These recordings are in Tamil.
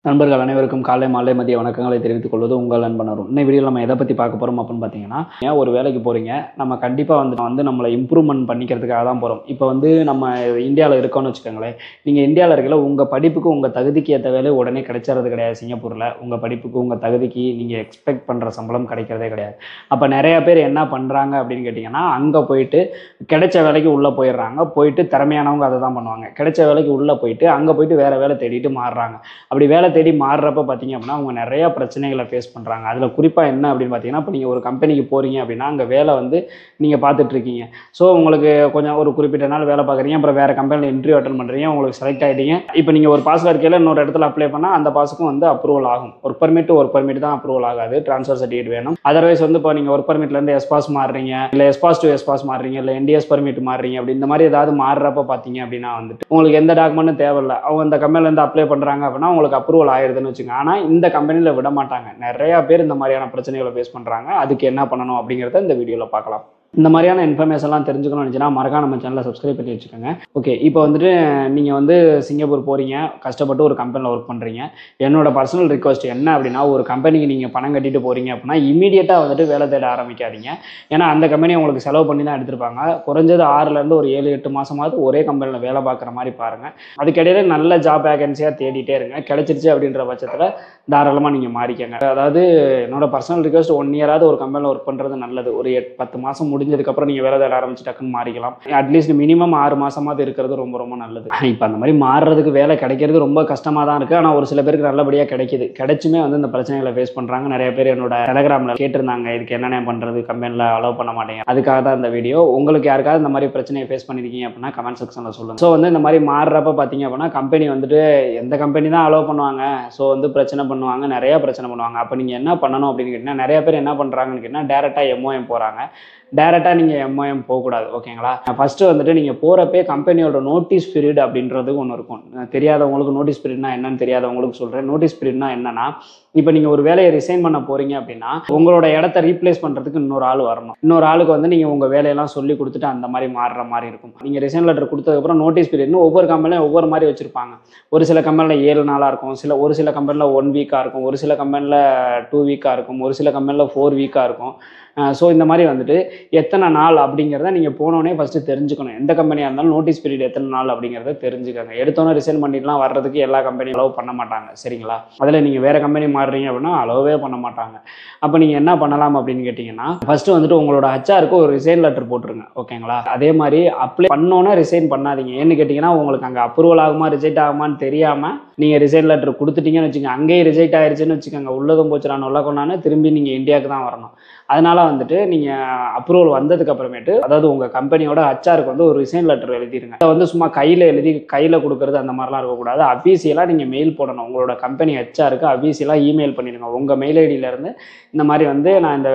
நண்பர்கள் அனைவருக்கும் காலை, மாலை, மதிய வணக்கங்களை தெரிவித்துக் கொள்வது உங்கள் நண்பன் அருண். இன்னைய வீடியோல நம்ம எத பத்தி பார்க்க போறோம் அப்படின்னு பார்த்தீங்கன்னா, ஏன் ஒரு வேலைக்கு போறீங்க, நம்ம கண்டிப்பா வந்து நம்மள இம்ப்ரூவ்மென்ட் பண்ணிக்கிறதுக்காக தான் போறோம். இப்போ வந்து நம்ம இந்தியால இருக்கோம்னு வச்சுக்கோங்களேன். நீங்க இந்தியால இருக்கையில உங்க படிப்புக்கு, உங்க தகுதிக்கு ஏத்த வேலை உடனே கிடைச்சறது கிடையாது சிங்கப்பூர்ல. உங்க படிப்புக்கு, உங்க தகுதிக்கு நீங்க எக்ஸ்பெக்ட் பண்ற சம்பளம் கிடைக்கிறதே கிடையாது. அப்ப நெறைய பேர் என்ன பண்றாங்க அப்படின்னு கேட்டீங்கன்னா, அங்க போயிட்டு கிடைச்ச வேலைக்கு உள்ள போயிடுறாங்க. போயிட்டு திறமையானவங்க அத தான் பண்ணுவாங்க. கிடைச்ச வேலைக்கு உள்ள போயிட்டு, அங்க போயிட்டு வேற வேலை தேடிட்டு மாறுறாங்க. அப்படி வேலை தேடி மாறுறப்ப பார்த்தீங்க அப்படின்னா, அவங்க நெறைய பிரச்சனைகள ஃபேஸ் பண்றாங்க. அதில குறிப்பா என்ன அப்படின்னு பார்த்தீங்கன்னா, இப்ப நீங்க ஒரு கம்பெனிக்கு போறீங்க அப்படின்னா, அங்க வேலை வந்து நீங்க பார்த்துட்டு இருக்கீங்க. ஸோ உங்களுக்கு கொஞ்சம் ஒரு குறிப்பிட்ட நாள் வேலை பார்க்குறீங்க. அப்புறம் வேற கம்பெனில இன்டர்வியூ அட்டெண்ட் பண்றீங்க. உங்களுக்கு செலக்ட் ஆயிட்டீங்க. இப்ப நீங்க ஒரு பாஸ்ல இருக்கையில இன்னொரு இடத்துல அப்ளை பண்ணா, அந்த பாஸுக்கும் வந்து அப்ரூவல் ஆகும். ஒர்க் பெர்மிட் தான் அப்ரூவல் ஆகாது. ட்ரான்ஸ்ஃபர் சர்டிஃபிகேட் வேணும். அதர்வைஸ் வந்து இப்போ நீங்க ஒர்க் பெர்மிட்ல இருந்து எஸ் பாஸ் மாறுறீங்க, இல்ல S pass to S pass மாறுறீங்க, இல்ல என்டிஎஸ் பெர்மிட் மாறுறீங்க அப்படி இந்த மாதிரி ஏதாவது மாறுறப்ப பார்த்தீங்க அப்படின்னா வந்துட்டு, உங்களுக்கு எந்த டாக்குமெண்ட்டும் தேவையில்ல. அவங்க அந்த கம்பெனில இருந்து அப்ளை பண்றாங்க அப்படின்னா, உங்களுக்கு அப்ரூவல் ஆயிருதுன்னு வச்சுக்கோங்க. ஆனா இந்த கம்பெனில விட மாட்டாங்க. நெறைய பேர் இந்த மாதிரியான பிரச்சனைகளை ஃபேஸ் பண்றாங்க. அதுக்கு என்ன பண்ணணும் அப்படிங்கிறத இந்த வீடியோல பார்க்கலாம். இந்த மாதிரியான இன்ஃபர்மேஷன்லாம் தெரிஞ்சுக்கணும்னு நினச்சினா மறக்காம நம்ம சேனலை சப்ஸ்கிரைப் பண்ணி வச்சுக்கோங்க. ஓகே, இப்போ வந்துட்டு நீங்கள் வந்து சிங்கப்பூர் போகிறீங்க, கஷ்டப்பட்டு ஒரு கம்பெனியில் ஒர்க் பண்ணுறீங்க. என்னோட பர்சனல் ரிக்வஸ்ட் என்ன அப்படின்னா, ஒரு கம்பெனிக்கு நீங்கள் பணம் கட்டிட்டு போகிறீங்க அப்படின்னா இமீடியட்டாக வந்துட்டு வேலை தேட ஆரம்பிக்காதீங்க. ஏன்னா அந்த கம்பெனி உங்களுக்கு செலவு பண்ணி தான் எடுத்திருப்பாங்க. குறைஞ்சது 6லேருந்து ஒரு 7-8 மாதமாவது ஒரே கம்பெனியில் வேலை பார்க்குற மாதிரி பாருங்கள். அதுக்கிடையில நல்ல ஜாப் வேகன்சியாக தேடிட்டே இருங்க. கிடைச்சிருச்சு அப்படின்ற பட்சத்தில் தாராளமாக நீங்கள் மாறிக்கங்க. அதாவது என்னோட பர்சனல் ரிக்வஸ்ட் 1 இயராவது ஒரு கம்பெனியில் ஒர்க் பண்ணுறது நல்லது. ஒரு 10 மாதம் முடிஞ்சதுக்கப்புறம் நீங்கள் வேலை தேட ஆரம்பிச்சு டக்குன்னு மாறிக்கலாம். அட்லீஸ்ட் மினிமம் 6 மாதமாவது இருக்கிறது ரொம்ப ரொம்ப நல்லது. இப்போ அந்த மாதிரி மாறுறதுக்கு வேலை கிடைக்கிறது ரொம்ப கஷ்டமாக தான் இருக்குது. ஆனால் ஒரு சில பேருக்கு நல்லபடியாக கிடைக்குது. கிடைச்சுமே வந்து இந்த பிரச்சனைகளை ஃபேஸ் பண்ணுறாங்க. நிறைய பேர் என்னோட டெலகிராமில் கேட்டிருந்தாங்க, இதுக்கு என்னென்ன பண்ணுறது, கம்பெனியில் அலோவ் பண்ண மாட்டேங்க. அதுக்காக தான் இந்த வீடியோ. உங்களுக்கு யாருக்காவது இந்த மாதிரி பிரச்சனையை ஃபேஸ் பண்ணியிருக்கீங்க அப்படின்னா கமெண்ட் செக்ஷனில் சொல்லுங்கள். ஸோ வந்து இந்த மாதிரி மாறுறப்ப பார்த்தீங்க அப்படின்னா கம்பெனி வந்துட்டு எந்த கம்பெனி தான் அலோவ் பண்ணுவாங்க. ஸோ வந்து பிரச்சனை பண்ணுவாங்க, நிறைய பிரச்சனை பண்ணுவாங்க. அப்போ நீங்கள் என்ன பண்ணணும் அப்படின்னு கேட்டிங்கன்னா, நிறைய பேர் என்ன பண்ணுறாங்கன்னு கேட்டிங்கன்னா டேரெக்டாக எம்ஓஎம் போகிறாங்க. டேரெக்டாக நீங்கள் எம்ஓஎம் போகக்கூடாது. ஓகேங்களா? ஃபஸ்ட்டு வந்துட்டு நீங்கள் போகிறப்பே கம்பெனியோட நோட்டீஸ் பீரியட் அப்படின்றது ஒன்று இருக்கும். தெரியாதவங்களுக்கு நோட்டீஸ் பீரியட்னா என்னன்னு தெரியாதவங்களுக்கு சொல்கிறேன். நோட்டீஸ் பீரியட்னா என்னன்னா, இப்போ நீங்கள் ஒரு வேலையை ரிசைன் பண்ண போகிறீங்க அப்படின்னா, உங்களோட இடத்த ரீப்ளேஸ் பண்ணுறதுக்கு இன்னொரு ஆள் வரணும். இன்னொரு ஆளுக்கு வந்து நீங்கள் உங்கள் வேலையெல்லாம் சொல்லி கொடுத்துட்டு அந்த மாதிரி மாறுற மாதிரி இருக்கும். நீங்கள் ரிசைன் லெட்டர் கொடுத்ததுக்கப்புறம் நோட்டீஸ் பீரியட்னு ஒவ்வொரு கம்பெனியும் ஒவ்வொரு மாதிரி வச்சுருப்பாங்க. ஒரு சில கம்பெனியில் 7 நாளாக இருக்கும். ஒரு சில கம்பெனியில் 1 வீக்காக இருக்கும். ஒரு சில கம்பெனியில் 2 வீக்காக இருக்கும். ஒரு சில கம்பெனியில் 4 வீக்காக இருக்கும். ஸோ இந்த மாதிரி வந்துட்டு எத்தனை நாள் அப்படிங்கிறத நீங்கள் போனோடனே ஃபஸ்ட்டு தெரிஞ்சுக்கணும். எந்த கம்பெனியாக இருந்தாலும் நோட்டீஸ் பீரியட் எத்தனை நாள் அப்படிங்கிறத தெரிஞ்சுக்கோங்க. எடுத்தோன்னே ரிசைன் பண்ணிட்டுலாம் வர்றதுக்கு எல்லா கம்பெனியும் அலோவ் பண்ண மாட்டாங்க. சரிங்களா? அதில் நீங்கள் வேறு கம்பெனி மாறுறீங்க அப்படின்னா அலோவே பண்ண மாட்டாங்க. அப்போ நீங்கள் என்ன பண்ணலாம் அப்படின்னு கேட்டிங்கன்னா, ஃபஸ்ட்டு வந்துட்டு உங்களோட ஹெச்ஆருக்கு ஒரு ரிசைன் லெட்டர் போட்டுருங்க. ஓகேங்களா? அதே மாதிரி அப்ளை பண்ணோன்னே ரிசைன் பண்ணாதீங்க. ஏன்னு கேட்டிங்கன்னா, உங்களுக்கு அங்கே அப்ரூவல் ஆகுமா ரிஜெக்ட் ஆகுமான்னு தெரியாமல் நீங்கள் ரிசைன் லெட்டர் கொடுத்துட்டீங்கன்னு வச்சுக்கோங்க. அங்கேயே ரிஜெக்ட் ஆயிடுச்சுன்னு வச்சுக்கோங்க. உள்ளதும் போச்சு நான் உள்ள கொண்டான்னு திரும்பி நீங்கள் இந்தியாவுக்கு தான் வரணும். அதனால வந்துட்டு நீங்கள் அப்ரூவல் வந்ததுக்கு அப்புறமேட்டு, அதாவது உங்கள் கம்பெனியோட ஹெச்ஆருக்கு வந்து ஒரு ரிசைன் லெட்டர் எழுதிருங்க. அதை வந்து சும்மா கையில் எழுதி கையில் கொடுக்குறது அந்த மாதிரிலாம் இருக்கக்கூடாது. அஃபீஷியலாக நீங்கள் மெயில் போடணும். உங்களோட கம்பெனி ஹெச்ஆருக்கு அஃபீஷியலாக இமெயில் பண்ணிடுங்க. உங்கள் மெயில் ஐடியிலேருந்து இந்த மாதிரி வந்து நான் இந்த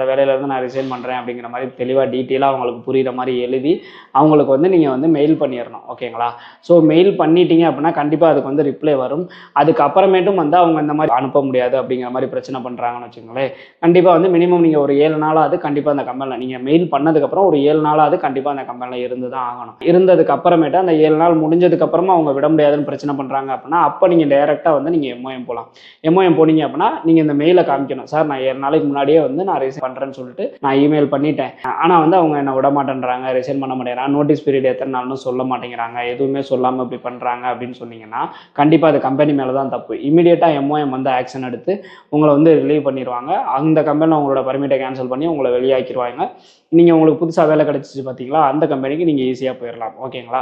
வேலையிலேருந்து நான் ரிசைன் பண்ணுறேன் அப்படிங்கிற மாதிரி தெளிவாக டீட்டெயிலாக அவங்களுக்கு புரிகிற மாதிரி எழுதி அவங்களுக்கு வந்து நீங்கள் வந்து மெயில் பண்ணிடணும். ஓகேங்களா? ஸோ மெயில் பண்ணிட்டீங்க அப்படின்னா கண்டிப்பாக அதுக்கு வந்து ரிப்ளை வரும். அதுக்கப்புறமேட்டும் வந்து அவங்க இந்த மாதிரி அனுப்ப முடியாது அப்படிங்கிற மாதிரி பிரச்சனை பண்ணுறாங்கன்னு வச்சுக்கோங்களேன். கண்டிப்பாக வந்து மினிமம் நீங்கள் ஒரு 7 நாளாவது கண்டிப்பாக அந்த கம்பெனியில் நீங்கள் மெயில் பண்ணதுக்கப்புறம் ஒரு 7 நாளாவது கண்டிப்பாக அந்த கம்பெனியில் இருந்து தான் ஆகணும். இருந்ததுக்கு அப்புறமேட்டு அந்த 7 நாள் முடிஞ்சதுக்கப்புறமா அவங்க விட முடியாதுன்னு பிரச்சனை பண்ணுறாங்க அப்படின்னா அப்போ நீங்கள் டைரெக்டாக வந்து நீங்கள் எம்ஓஎம் போகலாம். எம்ஓஎம் போனீங்க அப்படின்னா நீங்கள் இந்த மெயிலை காமிக்கணும். சார் நான் 7 நாளைக்கு முன்னாடியே வந்து நான் ரிசைன் பண்ணுறேன்னு சொல்லிட்டு நான் இமெயில் பண்ணிட்டேன். ஆனால் வந்து அவங்க என்ன விட மாட்டேன்றாங்க, ரிசைன் பண்ண மாட்டேங்கிறாங்க, நோட்டீஸ் பீரியட் எத்தனை நாள்னு சொல்ல மாட்டேங்கிறாங்க, எதுவுமே சொல்லாமல் இப்படி பண்ணுறாங்க அப்படின்னு சொன்னீங்கன்னா கண்டிப்பாக அது கம்பெனி மேலே தான் தப்பு. இமீடியட்டாக எம்ஓஎம் வந்து ஆக்ஷன் எடுத்து உங்களை வந்து ரிலீவ் பண்ணிடுவாங்க. அந்த கம்பெனியில் உங்களோட பர்மிட்டை கேன்சல் பண்ணி உங்களை வெளியாக்கிடுவாங்க. நீங்கள் உங்களுக்கு புதுசாக வேலை கிடச்சிச்சு பார்த்தீங்களா, அந்த கம்பெனிக்கு நீங்கள் ஈஸியாக போயிடலாம். ஓகேங்களா?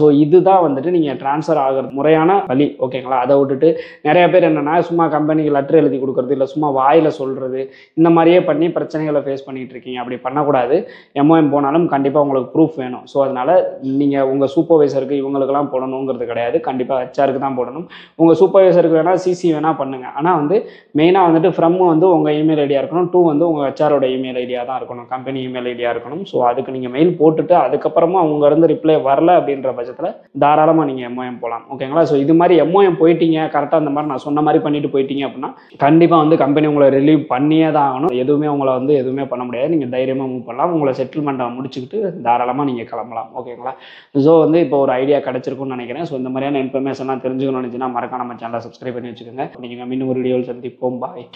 ஸோ இதுதான் வந்துட்டு நீங்கள் ட்ரான்ஸ்ஃபர் ஆகிறது முறையான வழி. ஓகேங்களா? அதை விட்டுட்டு நிறைய பேர் என்னென்னா சும்மா கம்பெனிக்கு லெட்டர் எழுதி கொடுக்குறது, இல்லை சும்மா வாயில் சொல்கிறது, இந்த மாதிரியே பண்ணி பிரச்சனைகளை ஃபேஸ் பண்ணிகிட்டு இருக்கீங்க. அப்படி பண்ணக்கூடாது. எம்ஓஎம் போனாலும் கண்டிப்பாக உங்களுக்கு ப்ரூஃப் வேணும். ஸோ அதனால் நீங்கள் உங்கள் சூப்பர்வைசருக்கு இவங்களுக்கெல்லாம் போடணுங்கிறது கிடையாது. கண்டிப்பாக ஹெச்ஆருக்கு தான் போடணும். உங்கள் சூப்பர்வைசருக்கு வேணால் சிசி வேணால் பண்ணுங்கள். ஆனால் வந்து மெயினாக வந்துட்டு ஃப்ரம் வந்து உங்கள் இமெயில் ஐடியா இருக்கணும், டூ வந்து உங்கள் ஹெச்ஆரோட இமெயில் ஐடியா தான் இருக்கணும். கம்பெனி இமெயில் ஐடியாக இருக்கணும். ஸோ அதுக்கு நீங்கள் மெயில் போட்டுட்டு அதுக்கப்புறமா அவங்க இருந்து ரிப்ளை வரல அப்படின்ற பட்சத்தில் தாராளமாக நீங்கள் எம்ஓஎம் போகலாம். ஓகேங்களா? ஸோ இது மாதிரி எம்ஓஎம் போயிட்டீங்க கரெக்டாக அந்த மாதிரி நான் சொன்ன மாதிரி பண்ணிட்டு போயிட்டீங்க அப்படின்னா கண்டிப்பாக வந்து கம்பெனி உங்களை ரிலீவ் பண்ணியே தான் ஆகணும். எதுவுமே உங்களை வந்து எதுவுமே பண்ண முடியாது. நீங்கள் தைரியமாக மூவ் பண்ணலாம். உங்களை செட்டில்மெண்ட்டை முடிச்சுக்கிட்டு தாராளமாக நீங்கள் கிளம்பலாம். ஓகேங்களா? ஸோ வந்து இப்போ ஒரு ஐடியா கிடச்சிருக்கும்னு நினைக்கிறேன். ஸோ இந்த மாதிரியான இன்ஃபர்மேஷன்லாம் தெரிஞ்சுக்கணும்னு நினச்சின்னா மறக்காம நம்ம சேனலை சப்ஸ்கிரைப் பண்ணி வச்சுக்கோங்க. நீங்கள் மீண்டும் ஒரு வீடியோவில் சந்திப்போம். பாய்.